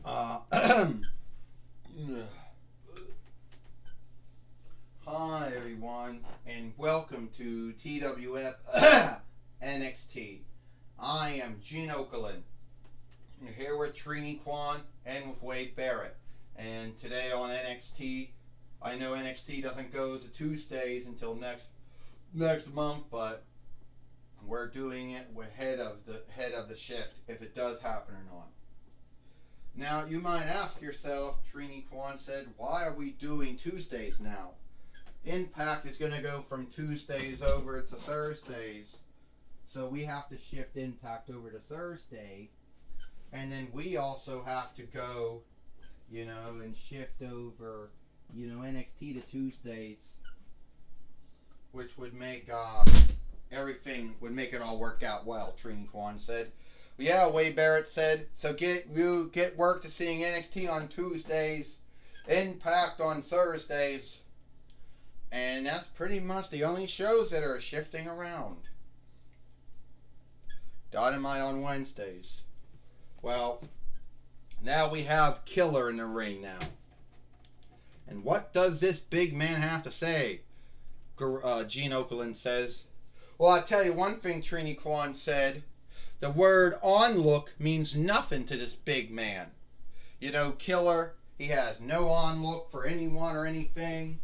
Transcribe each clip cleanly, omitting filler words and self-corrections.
Uh, Hi everyone, and welcome to TWF NXT. I am Gene Okerlund. You're here with Trini Kwan and with Wade Barrett. And today on NXT, I know NXT doesn't go to Tuesdays until next month, but we're doing it ahead of the shift if it does happen or not. Now, you might ask yourself, Trini Kwan said, why are we doing Tuesdays now? Impact is going to go from Tuesdays over to Thursdays. So we have to shift Impact over to Thursday. And then we also have to go, and shift over, NXT to Tuesdays. Which would make everything, would make it all work out well, Trini Kwan said. Yeah, Wade Barrett said, so get work to seeing NXT on Tuesdays, Impact on Thursdays, and that's pretty much the only shows that are shifting around. Dynamite on Wednesdays. Well, now we have Killer in the ring now. And what does this big man have to say? Gene Okerlund says. Well, I'll tell you one thing Trini Kwan said. The word onlook means nothing to this big man. Killer, he has no onlook for anyone or anything.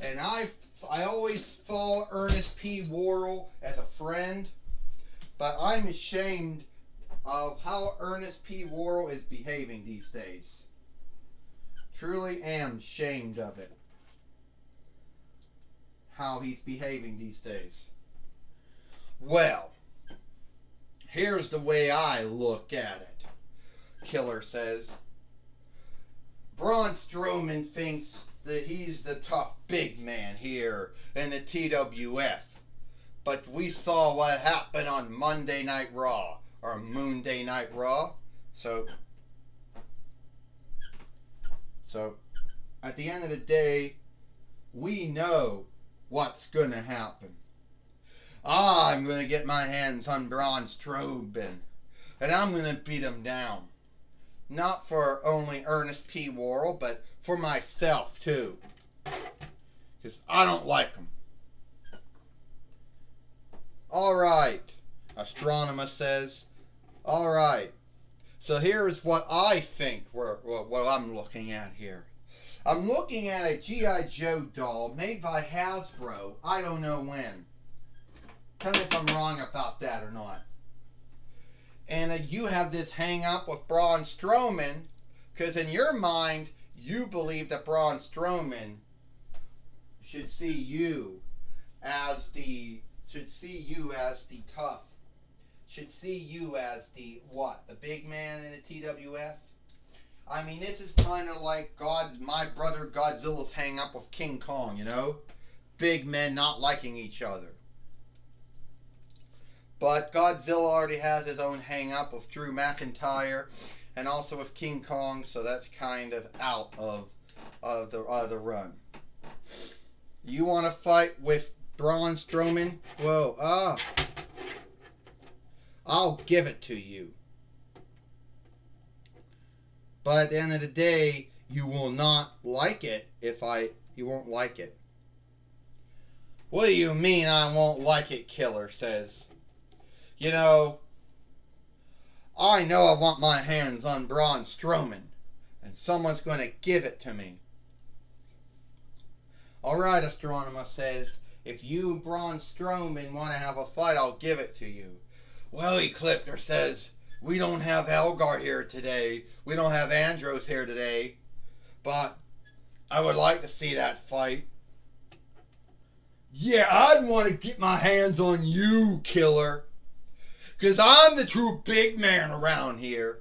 And I always saw Ernest P. Worrell as a friend, but I'm ashamed of how Ernest P. Worrell is behaving these days. Truly am ashamed of it. How he's behaving these days. Well, here's the way I look at it, Killer says. Braun Strowman thinks that he's the tough big man here in the TWF. But we saw what happened on Monday Night Raw, or Moonday Night Raw. So at the end of the day, we know what's going to happen. I'm going to get my hands on Braun Strowman, and I'm going to beat him down. Not for only Ernest P. Worrell, but for myself, too. Because I don't like him. Alright, Astronomer says. Alright, so here's what I think what I'm looking at here. I'm looking at a G.I. Joe doll made by Hasbro. I don't know when. Tell me if I'm wrong about that or not. And you have this hang up with Braun Strowman, because in your mind, you believe that Braun Strowman should see you as the tough. Should see you as the what? The big man in the TWF? I mean, this is kind of like my brother Godzilla's hang up with King Kong, Big men not liking each other. But Godzilla already has his own hang up with Drew McIntyre and also with King Kong, so that's kind of out of the run. You want to fight with Braun Strowman? Well, I'll give it to you. But at the end of the day, you will not like it you won't like it. What do you mean I won't like it, Killer says. I know I want my hands on Braun Strowman, and someone's going to give it to me. Alright, Astronomer says, if you and Braun Strowman want to have a fight, I'll give it to you. Well, Ecliptor says, we don't have Elgar here today. We don't have Andros here today. But I would like to see that fight. Yeah, I'd want to get my hands on you, Killer. Because I'm the true big man around here.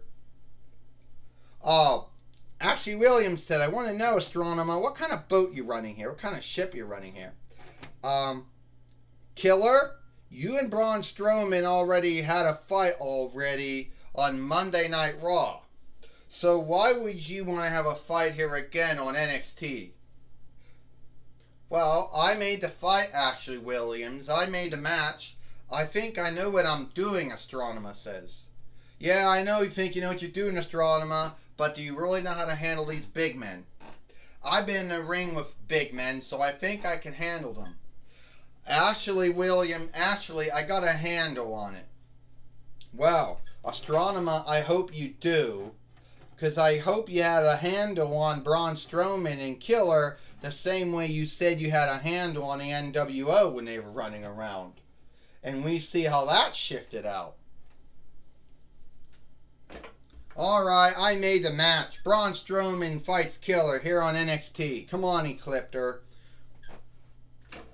Ashley Williams said, I want to know, Astronomer, what kind of boat you running here? What kind of ship you running here? Killer, you and Braun Strowman already had a fight on Monday Night Raw. So why would you want to have a fight here again on NXT? Well, I made the fight, Ashley Williams. I made the match. I think I know what I'm doing, Astronomer says. Yeah, I know you think you know what you're doing, Astronomer, but do you really know how to handle these big men? I've been in the ring with big men, so I think I can handle them. Actually, William, I got a handle on it. Well, Astronomer, I hope you do. Because I hope you had a handle on Braun Strowman and Killer the same way you said you had a handle on the NWO when they were running around. And we see how that shifted out. Alright, I made the match. Braun Strowman fights Killer here on NXT. Come on, Ecliptor.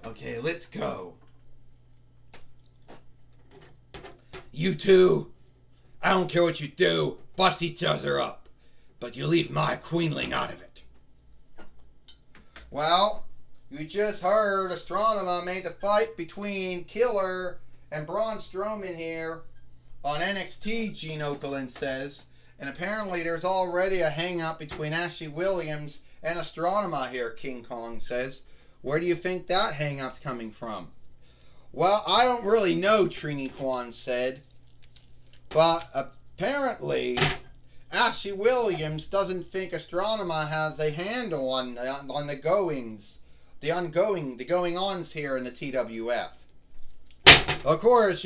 Okay, let's go. You two, I don't care what you do, bust each other up. But you leave my queenling out of it. Well, you just heard Astronomer made the fight between Killer and Braun Strowman here on NXT, Gene Okerlund says. And apparently there's already a hang-up between Ashley Williams and Astronomer here, King Kong says. Where do you think that hang-up's coming from? Well, I don't really know, Trini Kwan said. But apparently Ashley Williams doesn't think Astronomer has a handle on the going-ons here in the TWF. Of course,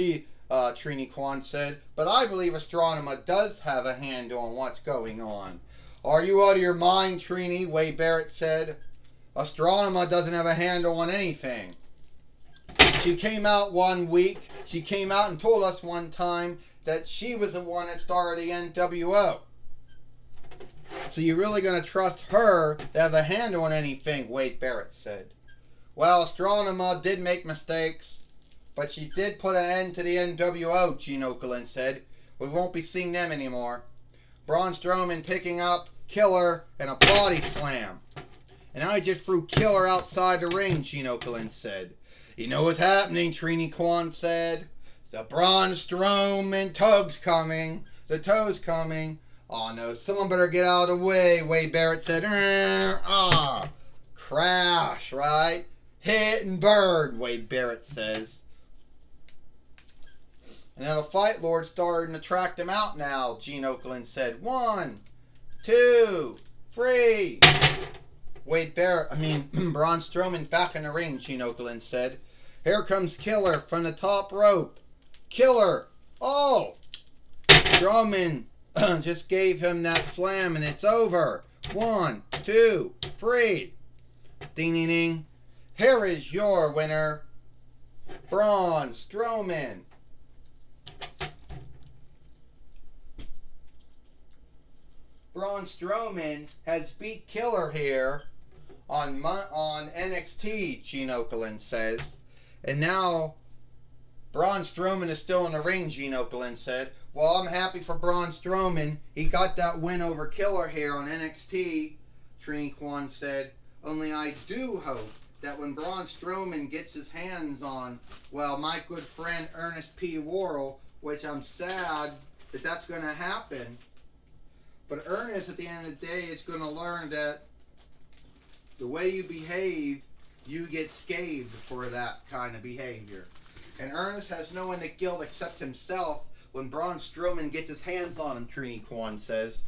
Trini Kwan said, but I believe Astronomer does have a handle on what's going on. Are you out of your mind, Trini? Wade Barrett said. Astronomer doesn't have a handle on anything. She came out one week, she came out and told us one time that she was the one that started the NWO. So you're really going to trust her to have a handle on anything, Wade Barrett said. Well, Astronomer did make mistakes, but she did put an end to the NWO, Gene Okerlund said. We won't be seeing them anymore. Braun Strowman picking up Killer and a body slam. And I just threw Killer outside the ring, Gene Okerlund said. You know what's happening, Trini Kwan said. The Braun Strowman tug's coming. The toe's coming. Oh no, someone better get out of the way, Wade Barrett said. Crash, right? Hit and burn, Wade Barrett says. And now the Fight Lord starting to track them out now, Gene Okerlund said. 1, 2, 3. Braun Strowman back in the ring, Gene Okerlund said. Here comes Killer from the top rope. Killer! Oh! Strowman just gave him that slam and it's over. 1, 2, 3. Ding ding ding. Here is your winner, Braun Strowman. Braun Strowman has beat Killer here on NXT, Gene Okerlund says. And now Braun Strowman is still in the ring, Gene Okerlund said. Well, I'm happy for Braun Strowman. He got that win over Killer here on NXT, Trini Kwan said. Only I do hope that when Braun Strowman gets his hands on, well, my good friend Ernest P. Worrell, which I'm sad that that's going to happen. But Ernest, at the end of the day, is going to learn that the way you behave, you get scathed for that kind of behavior. And Ernest has no one to guilt except himself when Braun Strowman gets his hands on him, Trini Kwan says.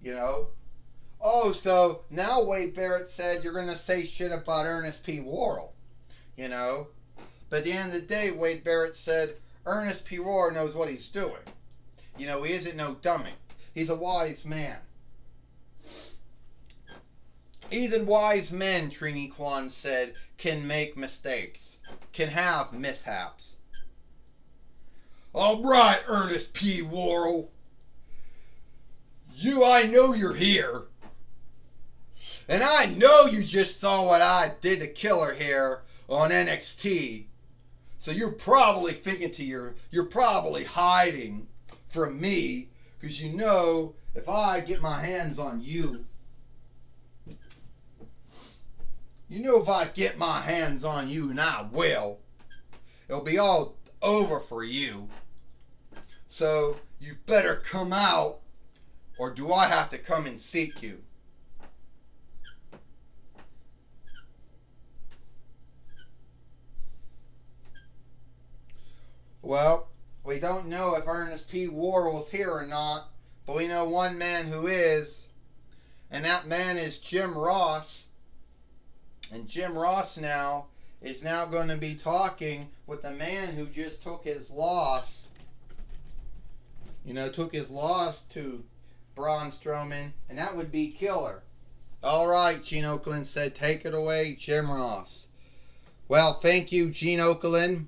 You know? Oh, so now Wade Barrett said you're going to say shit about Ernest P. Worrell. You know? But at the end of the day, Wade Barrett said Ernest P. Worrell knows what he's doing. You know, he isn't no dummy. He's a wise man. Even wise men, Trini Kwan said, can make mistakes. Can have mishaps. All right, Ernest P. Worrell. I know you're here. And I know you just saw what I did to Killer here on NXT. So you're probably thinking you're probably hiding from me. Because you know, if I get my hands on you, if I get my hands on you, and I will, it'll be all over for you. So you better come out, or do I have to come and seek you? Well, we don't know if Ernest P. Worrell's here or not, but we know one man who is, and that man is Jim Ross. And Jim Ross now is now going to be talking with the man who just took his loss. Took his loss to Braun Strowman, and that would be Killer. All right, Gene Okerlund said, take it away, Jim Ross. Well, thank you, Gene Okerlund.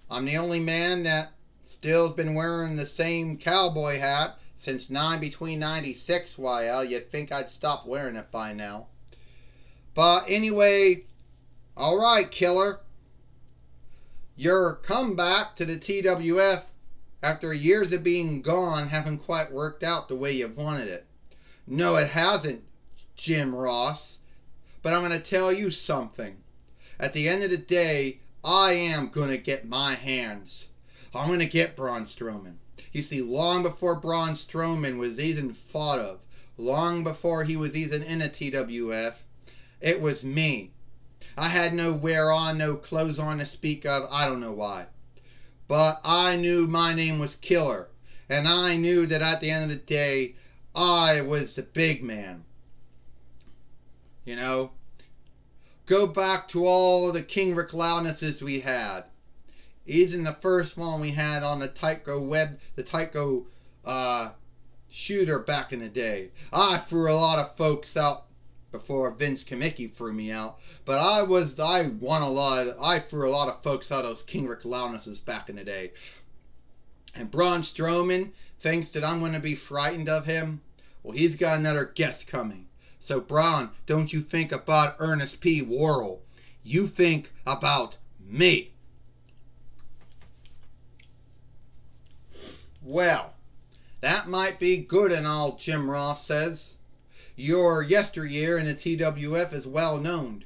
I'm the only man that still's been wearing the same cowboy hat since between 96, YL. You'd think I'd stop wearing it by now. But anyway, all right, Killer. Your comeback to the TWF after years of being gone haven't quite worked out the way you've wanted it. No, it hasn't, Jim Ross. But I'm going to tell you something. At the end of the day, I am going to get my hands. I'm going to get Braun Strowman. You see, long before Braun Strowman was even thought of, long before he was even in a TWF, it was me. I had no wear on, no clothes on to speak of. I don't know why. But I knew my name was Killer. And I knew that at the end of the day, I was the big man. Go back to all the King Rick Loudnesses we had. Even the first one we had on the Tyco shooter back in the day. I threw a lot of folks out before Vince Kamicki threw me out. But I threw a lot of folks out of those King Rick Loudnesses back in the day. And Braun Strowman thinks that I'm going to be frightened of him. Well, he's got another guest coming. So, Braun, don't you think about Ernest P. Worrell. You think about me. Well, that might be good and all, Jim Ross says. Your yesteryear in the TWF is well known.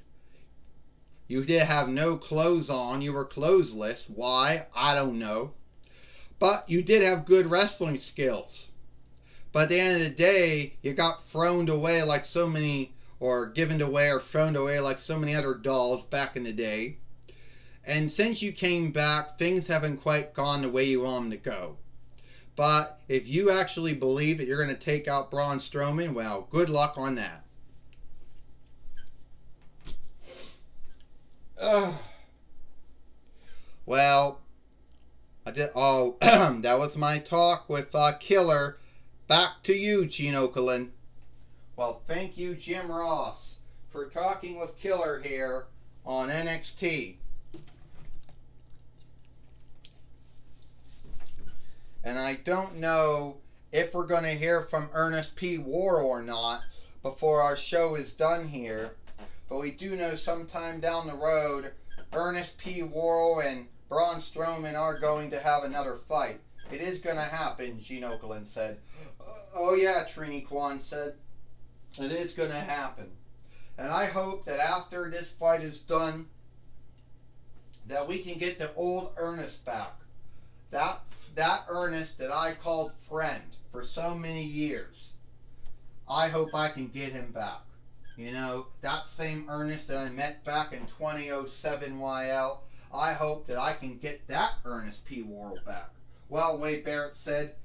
You did have no clothes on. You were clothesless. Why? I don't know. But you did have good wrestling skills. But at the end of the day, you got thrown away like so many, or given away or thrown away like so many other dolls back in the day. And since you came back, things haven't quite gone the way you want them to go. But if you actually believe that you're going to take out Braun Strowman, well, good luck on that. Well, that was my talk with Killer. Back to you, Gene Okerlund. Well, thank you, Jim Ross, for talking with Killer here on NXT. And I don't know if we're going to hear from Ernest P. Worrell or not before our show is done here. But we do know sometime down the road, Ernest P. Worrell and Braun Strowman are going to have another fight. It is going to happen, Gene Okerlund said. Oh yeah, Trini Kwan said. It is going to happen. And I hope that after this fight is done, that we can get the old Ernest back. That Ernest that I called friend for so many years. I hope I can get him back. That same Ernest that I met back in 2007 YL. I hope that I can get that Ernest P. Worrell back. Well, Wade Barrett said,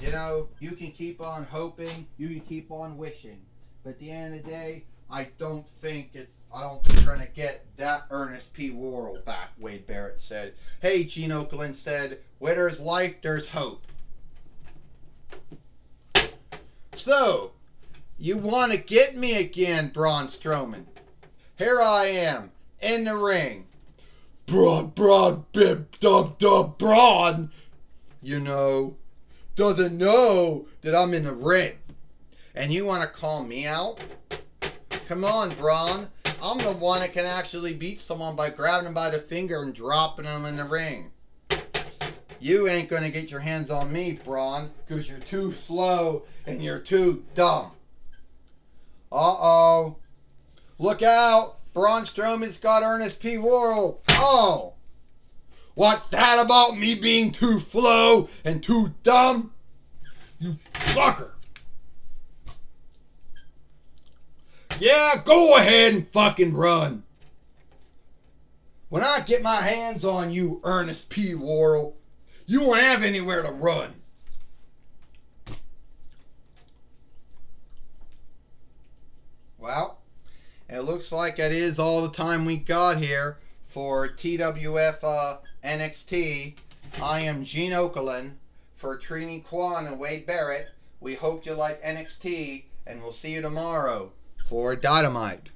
you can keep on hoping, you can keep on wishing. But at the end of the day, I don't think we're going to get that Ernest P. Worrell back, Wade Barrett said. Hey, Gene Okerlund said, where there's life, there's hope. So, you want to get me again, Braun Strowman? Here I am, in the ring. Braun, bib, dub, Braun, doesn't know that I'm in the ring. And you want to call me out? Come on, Braun. I'm the one that can actually beat someone by grabbing them by the finger and dropping them in the ring. You ain't going to get your hands on me, Braun, because you're too slow and you're too dumb. Uh-oh. Look out. Braun Strowman's got Ernest P. Worrell. Oh. What's that about me being too slow and too dumb? You sucker. Yeah, go ahead and fucking run. When I get my hands on you, Ernest P. Worrell, you won't have anywhere to run. It looks like it is all the time we got here for TWF NXT. I am Gene Okerlund for Trini Kwan and Wade Barrett. We hope you like NXT, and we'll see you tomorrow for Dynamite.